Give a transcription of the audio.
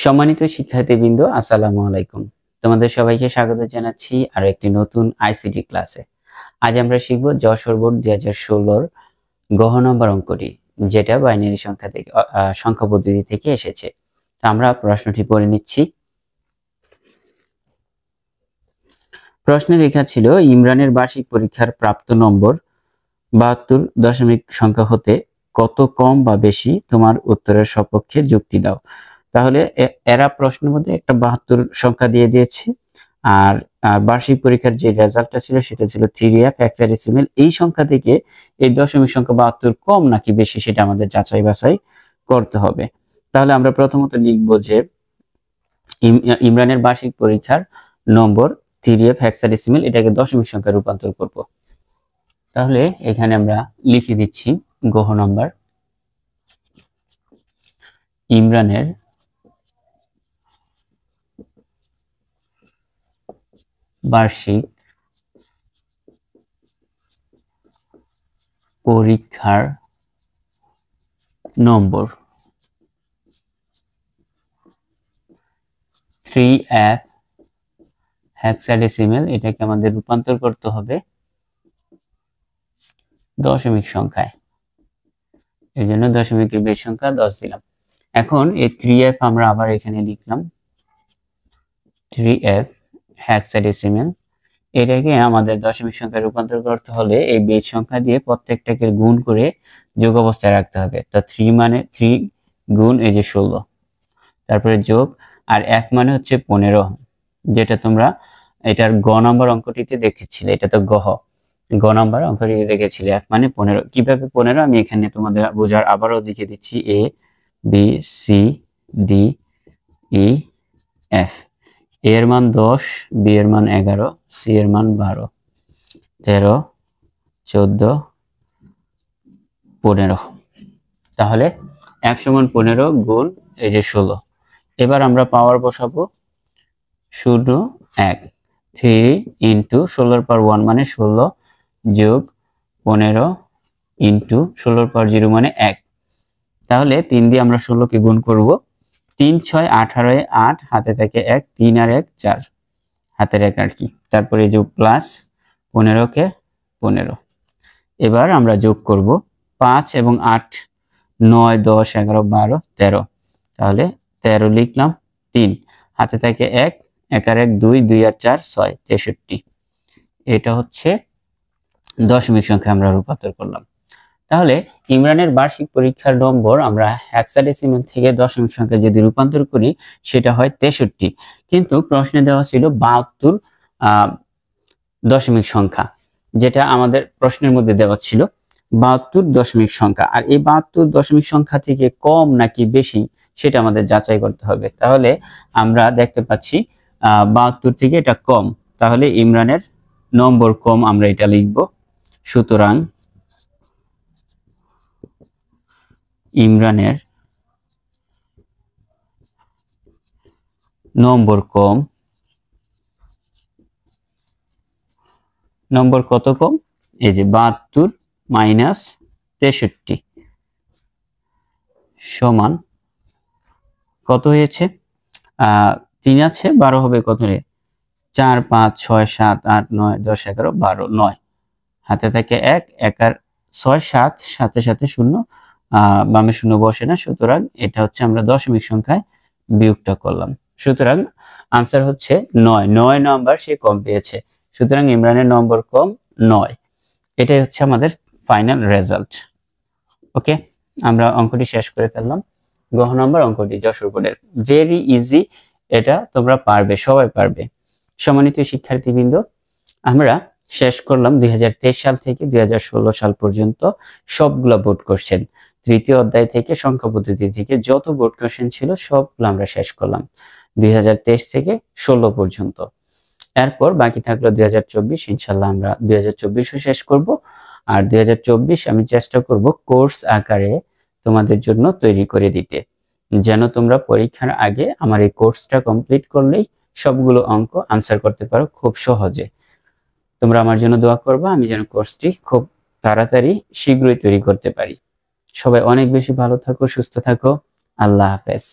সম্মানিত শিক্ষার্থীবৃন্দ, আসসালামু আলাইকুম। তোমাদের সবাইকে স্বাগত জানাচ্ছি আর একটি নতুন আইসিটি ক্লাসে। আজ আমরা শিখব যশোর বোর্ড 2016-র গহ নম্বর অঙ্কটি, যেটা বাইনারি সংখ্যা থেকে সংখ্যা পদ্ধতি থেকে এসেছে। তো আমরা প্রশ্নটি পড়ে নিচ্ছি। প্রশ্নে লেখা ছিল, ইমরানের বার্ষিক পরীক্ষার প্রাপ্ত নম্বর 72 দশমিক সংখ্যা হতে কত কম বা বেশি, তোমার উত্তরের সপক্ষে যুক্তি দাও। তাহলে এরা প্রশ্নের মধ্যে একটা 72 সংখ্যা দিয়ে দিয়েছে, আর বার্ষিক পরীক্ষার যে রেজাল্টটা ছিল সেটা ছিল 3f হেক্সাডেসিমেল। এই সংখ্যা থেকে এই দশমিক সংখ্যা 72 কম নাকি বেশি সেটা আমাদের যাচাই বাছাই করতে হবে। তাহলে আমরা প্রথমত লিখব যে ইমরানের বার্ষিক পরীক্ষার নম্বর 3f হেক্সাডেসিমেল, এটাকে দশমিক সংখ্যায় রূপান্তর করব। তাহলে এখানে আমরা লিখে দিচ্ছি গহ নম্বর, ইমরানের বার্ষিক পরীক্ষার নম্বর 3f হেক্সাডেসিমেল, এটাকে আমাদের রূপান্তর করতে হবে দশমিক সংখ্যায়। এই জন্য দশমিকের বেশ সংখ্যা 10 দিলাম। এখন এই 3f আমরা আবার এখানে লিখলাম 3f হেক্সাডেসিমেল। এটাকে আমাদের দশমিক সংখ্যায় রূপান্তর করতে হলে এই বেজ সংখ্যা দিয়ে প্রত্যেকটাকে গুণ করে যোগ অবস্থায় রাখতে হবে। তো 3 মানে 3 গুণ এই যে 16, তারপরে যোগ, আর f মানে হচ্ছে 15, যেটা তোমরা এটার গ নম্বর অঙ্কটিতে দেখেছিলে। এটা তো গ নম্বর অঙ্কটিতে দেখেছিলে f মানে 15। কিভাবে 15 আমি এখানে তোমাদের বোঝার আবারও লিখে দিচ্ছি, a b c d e f। a এর মান 10, b এর মান 11, c এর মান 12, 13, 14, 15। তাহলে f সমান 15 গুণ এই যে 16। এবার আমরা পাওয়ার বসাবো 0 1, 3 ইন্টু 16 পাওয়ার 1 মানে 16, যোগ 15 ইন্টু 16 পাওয়ার 0 মানে 1। তাহলে 3 দিয়ে আমরা 16কে গুণ করব। 3 6 18 এ 8, হাতে থাকে 1, 3 আর 1 4, হাতের 1 আর কি। তারপরে যোগ প্লাস 15 কে 15। এবার আমরা যোগ করব 5 এবং 8, 9 10 11 12 13। তাহলে 13 লিখলাম, 3 হাতে থাকে 1, 1 আর 1 2, 2 আর 4 6, 63। এটা হচ্ছে দশমিক সংখ্যা আমরা রূপান্তর করলাম। তাহলে ইমরানের বার্ষিক পরীক্ষার নম্বর আমরা হেক্সাডেসিমেল থেকে দশমিক সংখ্যা যদি রূপান্তর করি সেটা হয় 63। কিন্তু প্রশ্নে দেওয়া ছিল 72 দশমিক সংখ্যা, যেটা আমাদের প্রশ্নের মধ্যে দেওয়া ছিল 72 দশমিক সংখ্যা। আর এই 72 দশমিক সংখ্যা থেকে কম নাকি বেশি সেটা আমাদের যাচাই করতে হবে। তাহলে আমরা দেখতে পাচ্ছি 72 থেকে এটা কম, তাহলে ইমরানের নম্বর কম, আমরা এটা লিখব। সুতরাং ইমরানের নম্বর কম। নম্বর কত কম? এই যে 72 মাইনাস 63 সমান কত হয়েছে? 3 আছে, 12 হবে কত রে? 4 5 6 7 8 9 10 11 12, 9 হাতে থাকে 1, 1 আর 6 7, সাথে সাথে 0, বামে 0 বসে না, সুতরাং এটা হচ্ছে আমরা দশমিক সংখ্যায় বিয়োগটা করলাম। সুতরাং আনসার হচ্ছে 9। 9 নাম্বার সে কম পেয়েছে, সুতরাং ইমরানের নম্বর কম 9। এটাই হচ্ছে আমাদের ফাইনাল রেজাল্ট। ওকে, আমরা অঙ্কটি শেষ করে ফেললাম। গহ নম্বর অঙ্কটি যশোর বোর্ডের, ভেরি ইজি, এটা তোমরা পারবে, সবাই পারবে। সম্মানিত শিক্ষার্থীবৃন্দ, আমরা শেষ করলাম 2023 সাল থেকে 2016 সাল পর্যন্ত সবগুলো বোর্ড কোশ্চেন। তৃতীয় অধ্যায় থেকে সংখ্যা পদ্ধতি থেকে যত বোর্ড কোশ্চেন ছিল সবগুলো আমরা শেষ করলাম 2023 থেকে 16 পর্যন্ত। এরপর বাকি থাকলো 2024, ইনশাল্লাহ আমরা 2024ও শেষ করব। আর 2024 আমি চেষ্টা করব কোর্স আকারে তোমাদের জন্য তৈরি করে দিতে, যেন তোমরা পরীক্ষার আগে আমার এই কোর্সটা কমপ্লিট করলেই সবগুলো অঙ্ক আনসার করতে পারো খুব সহজে। তোমরা আমার জন্য দোয়া করবা, আমি যেন কোর্সটি খুব তাড়াতাড়ি শীঘ্রই তৈরি করতে পারি। সবাই অনেক বেশি ভালো থাকো, সুস্থ থাকো। আল্লাহ হাফেজ।